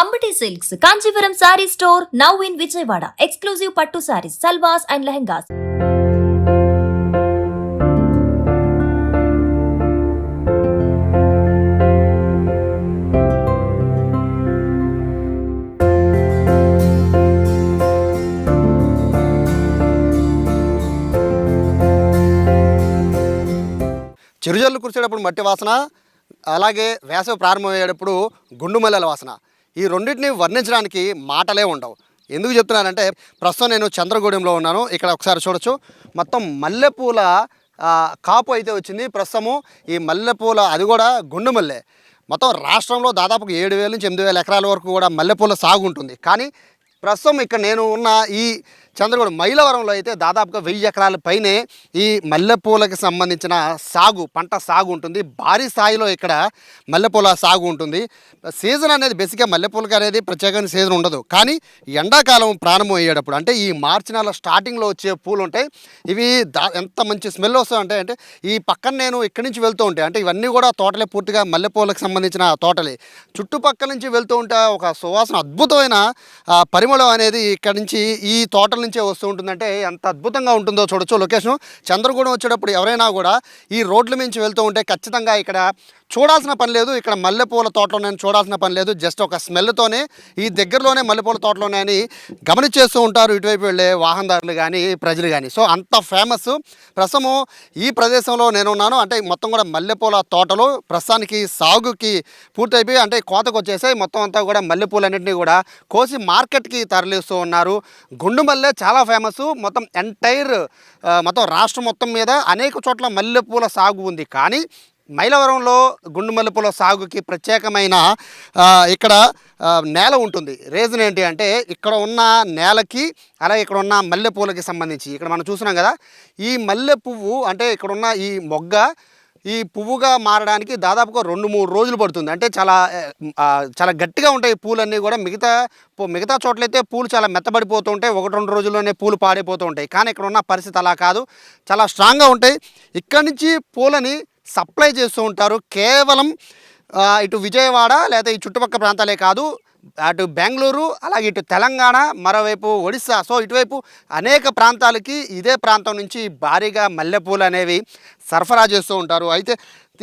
Ambati Silks, Kanchipuram Saree Store, now in Vijayawada. Exclusive Pattu Sarees, Salwas and Lehengas. చిరుజల్లు కురిసేటప్పుడు మట్టి వాసన, అలాగే వేసవి ప్రారంభమయ్యేటప్పుడు గుండుమల్లెల వాసన, ఈ రెండింటిని వర్ణించడానికి మాటలే ఉండవు. ఎందుకు చెప్తున్నానంటే ప్రస్తుతం నేను చంద్రగూడెంలో ఉన్నాను. ఇక్కడ ఒకసారి చూడొచ్చు, మొత్తం మల్లెపూల కాపు అయితే వచ్చింది. ప్రస్తుతము ఈ మల్లెపూల, అది కూడా గుండు మల్లె, మొత్తం రాష్ట్రంలో దాదాపు 7,000 నుంచి 8,000 ఎకరాల వరకు కూడా మల్లెపూల సాగు ఉంటుంది. కానీ ప్రస్తుతం ఇక్కడ నేను ఉన్న ఈ చంద్రగూడెం మైలవరంలో అయితే దాదాపుగా 1000 ఎకరాల పైనే ఈ మల్లెపూలకి సంబంధించిన పంట సాగు ఉంటుంది. భారీ స్థాయిలో ఇక్కడ మల్లెపూల సాగు ఉంటుంది. సీజన్ అనేది బేసిక్గా మల్లెపూలకి అనేది ప్రత్యేకమైన సీజన్ ఉండదు. కానీ ఎండాకాలం ప్రారంభం అయ్యేటప్పుడు, అంటే ఈ మార్చి నెల స్టార్టింగ్లో వచ్చే పూలు ఉంటాయి. ఇవి ఎంత మంచి స్మెల్ వస్తుంది అంటే ఈ పక్కన నేను ఇక్కడి నుంచి వెళ్తూ ఉంటే, అంటే ఇవన్నీ కూడా తోటలే, పూర్తిగా మల్లెపూలకు సంబంధించిన తోటలే. చుట్టుపక్కల నుంచి వెళ్తూ ఉంటే ఒక సువాసన, అద్భుతమైన పరిమళం అనేది ఇక్కడ నుంచి ఈ తోటల నుంచే వస్తూ ఉంటుందంటే ఎంత అద్భుతంగా ఉంటుందో చూడొచ్చు. లొకేషన్ చంద్రగూడెం వచ్చేటప్పుడు ఎవరైనా కూడా ఈ రోడ్ల నుంచి వెళ్తూ ఉంటే ఖచ్చితంగా ఇక్కడ చూడాల్సిన పని లేదు. ఇక్కడ మల్లెపూల తోటలో నేను చూడాల్సిన పని లేదు. జస్ట్ ఒక స్మెల్తోనే ఈ దగ్గరలోనే మల్లెపూల తోటలోనే అని గమనించేస్తూ ఉంటారు ఇటువైపు వెళ్ళే వాహనదారులు కానీ ప్రజలు కానీ. సో అంత ఫేమస్. ప్రస్తుతము ఈ ప్రదేశంలో నేనున్నాను. అంటే మొత్తం కూడా మల్లెపూల తోటలు ప్రస్తుతానికి సాగుకి పూర్తయిపోయి, అంటే కోతకు వచ్చేసాయి. మొత్తం అంతా కూడా మల్లెపూలన్నింటినీ కూడా కోసి మార్కెట్కి తరలిస్తూ ఉన్నారు. గుండు మల్లె చాలా ఫేమస్. మొత్తం మొత్తం రాష్ట్రం మొత్తం మీద అనేక చోట్ల మల్లెపూల సాగు ఉంది. కానీ మైలవరంలో గుండు మల్లెపూల సాగుకి ప్రత్యేకమైన ఇక్కడ నేల ఉంటుంది. రీజన్ ఏంటి అంటే ఇక్కడ ఉన్న నేలకి, అలాగే ఇక్కడ ఉన్న మల్లెపూలకి సంబంధించి ఇక్కడ మనం చూస్తున్నాం కదా, ఈ మల్లె పువ్వు, అంటే ఇక్కడ ఉన్న ఈ మొగ్గ ఈ పువ్వుగా మారడానికి దాదాపుగా 2-3 రోజులు పడుతుంది. అంటే చాలా గట్టిగా ఉంటాయి పూలన్నీ కూడా. మిగతా చోట్లయితే పూలు చాలా మెత్తబడిపోతూ ఉంటాయి, 1-2 రోజుల్లోనే పూలు పాడైపోతూ ఉంటాయి. కానీ ఇక్కడ ఉన్న పరిస్థితి అలా కాదు, చాలా స్ట్రాంగ్గా ఉంటాయి. ఇక్కడి నుంచి పూలని సప్లై చేస్తూ ఉంటారు. కేవలం ఇటు విజయవాడ లేదా ఈ చుట్టుపక్కల ప్రాంతాలే కాదు, అటు బెంగళూరు, అలాగే ఇటు తెలంగాణ, మరోవైపు ఒడిస్సా, సో ఇటువైపు అనేక ప్రాంతాలకి ఇదే ప్రాంతం నుంచి భారీగా మల్లెపూలు అనేవి సరఫరా చేస్తూ ఉంటారు. అయితే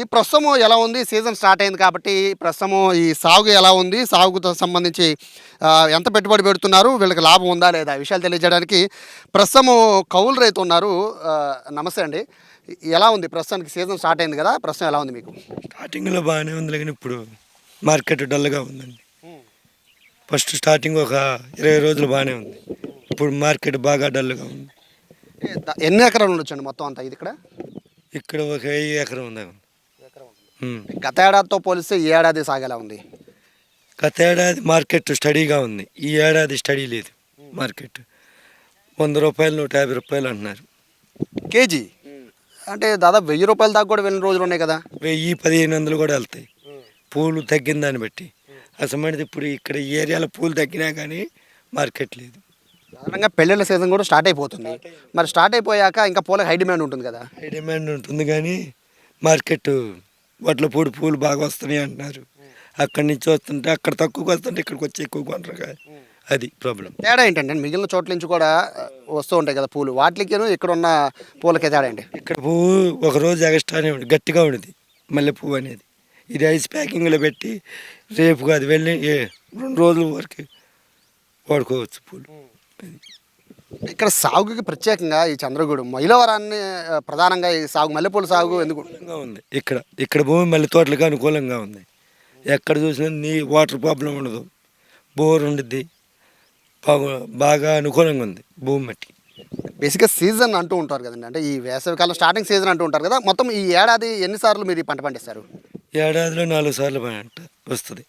ఈ ప్రస్తుతము ఎలా ఉంది, సీజన్ స్టార్ట్ అయింది కాబట్టి ప్రస్తుతము ఈ సాగు ఎలా ఉంది, సాగుతో సంబంధించి ఎంత పెట్టుబడి పెడుతున్నారు, వీళ్ళకి లాభం ఉందా లేదా, విషయాలు తెలియజేయడానికి ప్రస్తుతము కౌలు రైతు ఉన్నారు. నమస్తే అండి, ఎలా ఉంది ప్రస్తుతానికి? సీజన్ స్టార్ట్ అయింది కదా, ప్రస్తుతం ఎలా ఉంది మీకు? స్టార్టింగ్లో బాగానే ఉంది, కానీ ఇప్పుడు మార్కెట్ డల్గా ఉందండి. ఫస్ట్ స్టార్టింగ్ ఒక 20 రోజులు బాగానే ఉంది, ఇప్పుడు మార్కెట్ బాగా డల్గా ఉంది. ఎన్ని ఎకరాలు ఉండొచ్చండి మొత్తం అంతా? ఇది ఇక్కడ ఒక 1000 ఎకరం ఉంది. గత ఏడాదితో పోలిస్తే ఈ ఏడాది సాగేలా ఉంది? గత ఏడాది మార్కెట్ స్టడీగా ఉంది, ఈ ఏడాది స్టడీ లేదు. మార్కెట్ 100 రూపాయలు 150 రూపాయలు అంటున్నారు కేజీ. అంటే దాదాపు 1000 రూపాయల దాకా కూడా వెళ్ళిన రోజులు ఉన్నాయి కదా. 1000-1500 కూడా వెళ్తాయి పూలు తగ్గిన దాన్ని బట్టి. అసలు ఇప్పుడు ఇక్కడ ఈ ఏరియాలో పూలు తగ్గినా కానీ మార్కెట్ లేదు. సాధారణంగా పెళ్ళిళ్ళ సీజన్ కూడా స్టార్ట్ అయిపోతుంది. మరి స్టార్ట్ అయిపోయాక ఇంకా పూలకు హై డిమాండ్ ఉంటుంది కదా? హై డిమాండ్ ఉంటుంది, కానీ మార్కెట్ వాటిలో పూలు బాగా వస్తున్నాయి అంటున్నారు. అక్కడి నుంచి వస్తుంటే అక్కడ తక్కువగా వస్తుంటే ఇక్కడికి వచ్చి ఎక్కువ కొంటారు. అది ప్రాబ్లం. తేడా ఏంటంటే మిగిలిన చోట్ల నుంచి కూడా వస్తూ ఉంటాయి కదా పూలు, వాటికి ఇక్కడ ఉన్న పూలకి తేడా ఏంటి? ఇక్కడ పువ్వు ఒక రోజు ఎగస్ట్రానే ఉంది, గట్టిగా ఉండేది మల్లె పువ్వు అనేది. ఇది ఐస్ ప్యాకింగ్లో పెట్టి రేపు కాదు వెళ్ళి 2 రోజుల వరకు వాడుకోవచ్చు పూలు. ఇక్కడ సాగుకి ప్రత్యేకంగా ఈ చంద్రగూడెం మైలవరాన్ని ప్రధానంగా ఈ సాగు మల్లెపూల సాగు ఎందుకు ఉంది? ఇక్కడ భూమి మల్లె తోటలకు అనుకూలంగా ఉంది. ఎక్కడ చూసినా వాటర్ ప్రాబ్లం ఉండదు, బోర్ ఉండిద్ది, బాగా అనుకూలంగా ఉంది భూమి మట్టి. బేసిక్గా సీజన్ అంటూ ఉంటారు కదండి, అంటే ఈ వేసవికాలం స్టార్టింగ్ సీజన్ అంటూ ఉంటారు కదా. మొత్తం ఈ ఏడాది ఎన్నిసార్లు మీరు ఈ పంట పండిస్తారు? ఏడాదిలో 4 సార్లు పంట వస్తుంది.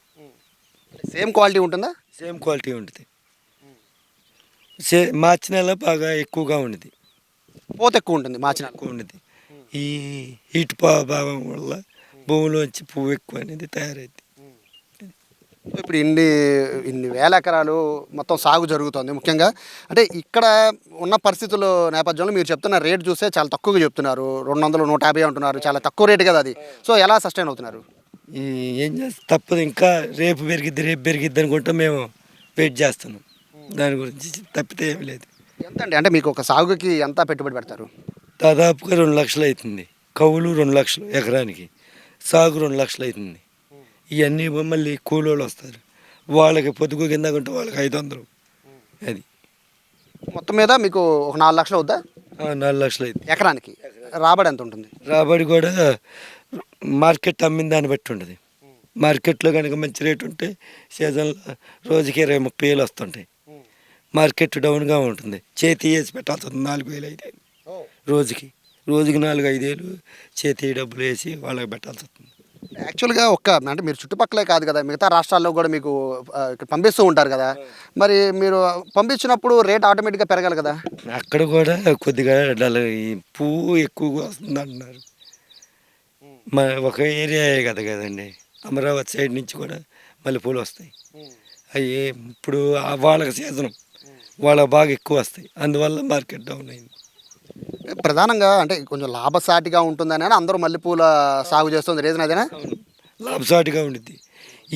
సేమ్ క్వాలిటీ ఉంటుందా? సేమ్ క్వాలిటీ ఉంటుంది. మార్చి నెల బాగా ఎక్కువగా ఉండేది, పూత ఎక్కువ ఉంటుంది, మార్చి నెల ఎక్కువ ఉండేది. ఈ హీట్ భావం వల్ల భూమిలోంచి పువ్వు ఎక్కువ అనేది తయారైంది. ఇప్పుడు ఇన్ని వేల ఎకరాలు మొత్తం సాగు జరుగుతుంది. ముఖ్యంగా అంటే ఇక్కడ ఉన్న పరిస్థితుల నేపథ్యంలో మీరు చెప్తున్న రేటు చూస్తే చాలా తక్కువగా చెప్తున్నారు. 200-150 అంటున్నారు, చాలా తక్కువ రేటు కదా అది. సో ఎలా సస్టైన్ అవుతున్నారు? ఈ ఏం చేస్తా తప్పదు, ఇంకా రేపు పెరిగిద్ది అనుకుంటా మేము వెయిట్ చేస్తున్నాం. దాని గురించి తప్పితే ఏమి లేదు. ఎంత అండి, అంటే మీకు ఒక సాగుకి ఎంత పెట్టుబడి పెడతారు? దాదాపుగా 2 లక్షలు అవుతుంది. కవులు 2 లక్షలు ఎకరానికి, సాగు 2 లక్షలు అవుతుంది. ఇవన్నీ మళ్ళీ కూలోళ్ళు వస్తారు, వాళ్ళకి పొదుగు కింద కొంటే వాళ్ళకి 500. అది మొత్తం మీద మీకు ఒక 4 లక్షలు అవుద్దా 4 లక్షలు అవుతుంది. ఎకరానికి? రాబడి ఎంత ఉంటుంది? రాబడి కూడా మార్కెట్ అమ్మిన దాన్ని బట్టి ఉంటుంది. మార్కెట్లో కనుక మంచి రేటు ఉంటే సీజన్లో రోజుకి 20-30 వేలు వస్తుంటాయి. మార్కెట్ డౌన్గా ఉంటుంది, చేతి వేసి పెట్టాల్సి వస్తుంది 4,000 5,000 రోజుకి 4-5 వేలు చేతి డబ్బులు వేసి వాళ్ళకి పెట్టాల్సి వస్తుంది. యాక్చువల్గా అంటే మీరు చుట్టుపక్కలే కాదు కదా, మిగతా రాష్ట్రాల్లో కూడా మీకు ఇక్కడ పంపిస్తూ ఉంటారు కదా, మరి మీరు పంపించినప్పుడు రేట్ ఆటోమేటిక్గా పెరగాలి కదా? అక్కడ కూడా కొద్దిగా ఈ పువ్వు ఎక్కువగా వస్తుంది అంటున్నారు. మన ఒక ఏరియాయే కదండి, అమరావతి సైడ్ నుంచి కూడా మల్లెపూలు వస్తాయి. అవి ఇప్పుడు వాళ్ళకి సీజనం, వాళ్ళకి బాగా ఎక్కువ వస్తాయి, అందువల్ల మార్కెట్ డౌన్ అయింది. ప్రధానంగా అంటే కొంచెం లాభసాటిగా ఉంటుందని అందరూ మల్లెపూల సాగు చేస్తుంది, రీజన్ అదేనా? లాభసాటిగా ఉండిద్ది.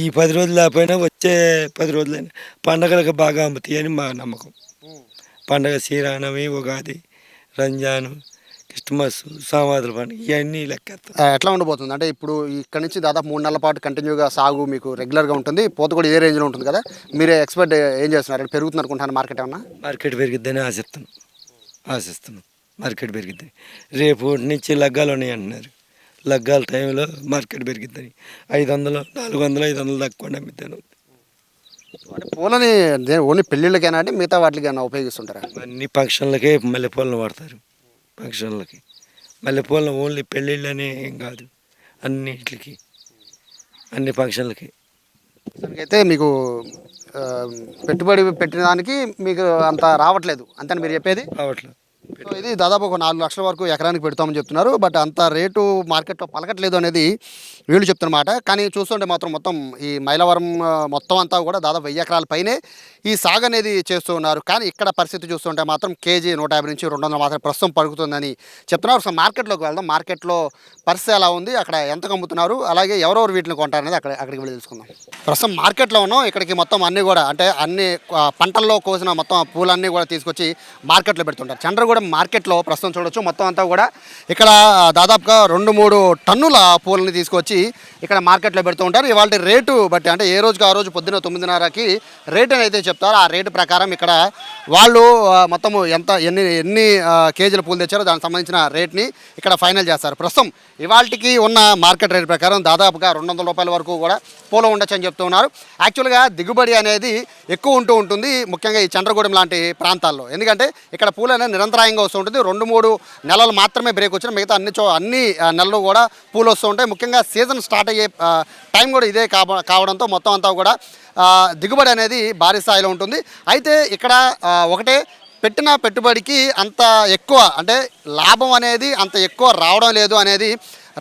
ఈ 10 రోజులు లేకపోయినా వచ్చే 10 రోజులైనా పండగలకు బాగా అమ్ముతాయి అని మా నమ్మకం. పండగ శ్రీరామనవమి, ఉగాది, రంజాను, క్రిస్మస్, సామాదుల పండుగ ఇవన్నీ లెక్కేస్తాం. ఎట్లా ఉండబోతుంది అంటే ఇప్పుడు ఇక్కడ నుంచి దాదాపు 3 నెలల పాటు కంటిన్యూగా సాగు మీకు రెగ్యులర్గా ఉంటుంది, పోత కూడా ఇదే రేంజ్లో ఉంటుంది కదా, మీరే ఎక్స్పెక్ట్ ఏం చేస్తున్నారు? అంటే పెరుగుతుంది అనుకుంటున్నాను మార్కెట్ ఏమన్నా? మార్కెట్ పెరిగిద్దని ఆశిస్తున్నాం. మార్కెట్ పెరిగిద్ది. రేపు నుంచి లగ్గాలు ఉన్నాయి అంటున్నారు, లగ్గాల టైంలో మార్కెట్ పెరిగిద్దని 500, 400, 500 తక్కువ అమ్మిద్దాను. అంటే పూలని ఓన్లీ పెళ్ళిళ్ళకైనా అంటే మిగతా వాటికైనా ఉపయోగిస్తుంటారా? అన్ని ఫంక్షన్లకే మల్లెపూలను వాడతారు. ఫంక్షన్లకి మల్లెపూలను ఓన్లీ పెళ్ళిళ్ళనే ఏం కాదు, అన్నిటికి అన్ని ఫంక్షన్లకి. అయితే మీకు పెట్టుబడి పెట్టిన దానికి మీకు అంత రావట్లేదు అంతని మీరు చెప్పేది? రావట్లేదు. సో ఇది దాదాపు ఒక 4 లక్షల వరకు ఎకరానికి పెడతామని చెప్తున్నారు, బట్ అంత రేటు మార్కెట్లో పలకట్లేదు అనేది వీళ్ళు చెప్తున్నమాట. కానీ చూస్తుంటే మాత్రం మొత్తం ఈ మైలవరం మొత్తం అంతా కూడా దాదాపు 1000 ఎకరాల పైనే ఈ సాగు అనేది చేస్తూ ఉన్నారు. కానీ ఇక్కడ పరిస్థితి చూస్తుంటే మాత్రం కేజీ 150 నుంచి 200 మాత్రం ప్రస్తుతం పలుకుతుందని చెప్తున్నారు. సో మార్కెట్లోకి వెళ్దాం, మార్కెట్లో పరిస్థితి ఎలా ఉంది, అక్కడ ఎంత అమ్ముతున్నారు, అలాగే ఎవరెవరు వీటిని కొంటారు అనేది అక్కడికి వెళ్ళి తెలుసుకుందాం. ప్రస్తుతం మార్కెట్లో ఉన్నాం, ఇక్కడికి మొత్తం అన్నీ కూడా అంటే అన్ని పంటల్లో కోసిన మొత్తం పూలన్నీ కూడా తీసుకొచ్చి మార్కెట్లో పెడుతుంటారు. చంద్రగూడెం మార్కెట్లో ప్రస్తుతం చూడొచ్చు, మొత్తం అంతా కూడా ఇక్కడ దాదాపుగా 2-3 టన్నుల పూలని తీసుకొచ్చి ఇక్కడ మార్కెట్లో పెడుతూ ఉంటారు. ఇవాళ రేటు బట్టి అంటే ఏ రోజుకి ఆ రోజు పొద్దున్న 9:30కి రేటు అని అయితే చెప్తారు. ఆ రేటు ప్రకారం ఇక్కడ వాళ్ళు మొత్తము ఎన్ని కేజీల పూలు తెచ్చారో దానికి సంబంధించిన రేట్ని ఇక్కడ ఫైనల్ చేస్తారు. ప్రస్తుతం ఇవాళకి ఉన్న మార్కెట్ రేట్ ప్రకారం దాదాపుగా 200 రూపాయల వరకు కూడా పూలు ఉండొచ్చు అని చెప్తూ ఉన్నారు. యాక్చువల్గా దిగుబడి అనేది ఎక్కువ ఉంటుంది ముఖ్యంగా ఈ చంద్రగూడెం లాంటి ప్రాంతాల్లో, ఎందుకంటే ఇక్కడ పూలు అనేది నిరంతరాయంగా వస్తూ ఉంటుంది. 2-3 నెలలు మాత్రమే బ్రేక్ వచ్చిన మిగతా అన్ని నెలలు కూడా పూలు వస్తూ ఉంటాయి. ముఖ్యంగా సీజన్ స్టార్ట్ అయ్యే టైం కూడా ఇదే కావడంతో మొత్తం అంతా కూడా దిగుబడి అనేది భారీ స్థాయిలో ఉంటుంది. అయితే ఇక్కడ ఒకటే పెట్టిన పెట్టుబడికి అంత ఎక్కువ అంటే లాభం అనేది అంత ఎక్కువ రావడం లేదు అనేది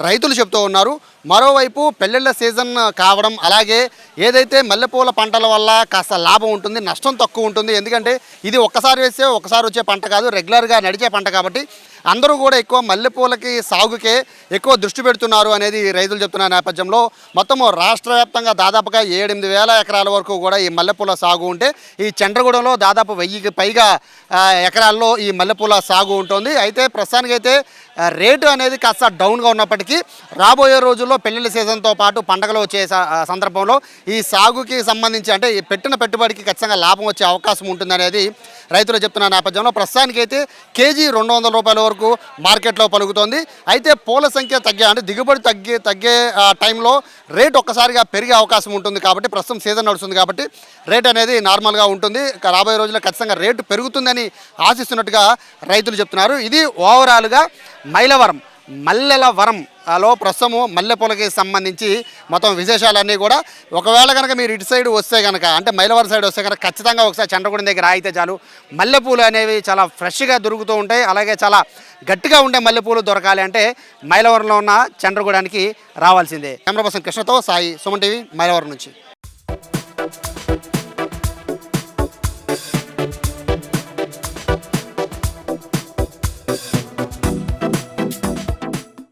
రైతులు చెప్తూ ఉన్నారు. మరోవైపు పెళ్ళిళ్ళ సీజన్ కావడం, అలాగే ఏదైతే మల్లెపూల పంటల వల్ల కాస్త లాభం ఉంటుంది, నష్టం తక్కువ ఉంటుంది. ఎందుకంటే ఇది ఒక్కసారి వేస్తే ఒక్కసారి వచ్చే పంట కాదు, రెగ్యులర్గా నడిచే పంట కాబట్టి అందరూ కూడా ఎక్కువ మల్లెపూలకి సాగుకే ఎక్కువ దృష్టి పెడుతున్నారు అనేది రైతులు చెప్తున్న నేపథ్యంలో మొత్తము రాష్ట్ర వ్యాప్తంగా దాదాపుగా 7-8 వేల ఎకరాల వరకు కూడా ఈ మల్లెపూల సాగు ఉంటే ఈ చంద్రగూడెంలో దాదాపు 1000కి పైగా ఎకరాల్లో ఈ మల్లెపూల సాగు ఉంటుంది. అయితే ప్రస్తుతానికైతే రేటు అనేది కాస్త డౌన్గా ఉన్నప్పటికీ రాబోయే రోజుల్లో పెళ్లిళ్ళ సీజన్తో పాటు పండగలు వచ్చే సందర్భంలో ఈ సాగుకి సంబంధించి అంటే ఈ పెట్టిన పెట్టుబడికి ఖచ్చితంగా లాభం వచ్చే అవకాశం ఉంటుందనేది రైతులు చెప్తున్న నేపథ్యంలో ప్రస్తుతానికైతే కేజీ 200 రూపాయల వరకు మార్కెట్లో పలుకుతోంది. అయితే పూల సంఖ్య అంటే దిగుబడి తగ్గే టైంలో రేట్ ఒక్కసారిగా పెరిగే అవకాశం ఉంటుంది కాబట్టి ప్రస్తుతం సీజన్ నడుస్తుంది కాబట్టి రేట్ అనేది నార్మల్గా ఉంటుంది. రాబోయే రోజుల్లో ఖచ్చితంగా రేటు పెరుగుతుందని ఆశిస్తున్నట్టుగా రైతులు చెప్తున్నారు. ఇది ఓవరాల్గా మల్లెలవరంలో ప్రస్తుతము మల్లెపూలకి సంబంధించి మొత్తం విశేషాలన్నీ కూడా ఒకవేళ కనుక మీరు ఇటు సైడ్ వస్తే కనుక అంటే మైలవరం సైడ్ వస్తే కనుక ఖచ్చితంగా ఒకసారి చంద్రగూడెం దగ్గర ఆగితే చాలు, మల్లెపూలు అనేవి చాలా ఫ్రెష్గా దొరుకుతూ ఉంటాయి. అలాగే చాలా గట్టిగా ఉండే మల్లెపూలు దొరకాలి అంటే మైలవరంలో ఉన్న చంద్రగూడెంకి రావాల్సిందే. కెమెరా పర్సన్ కృష్ణతో సాయి, సుమన్ టీవీ, మైలవరం నుంచి.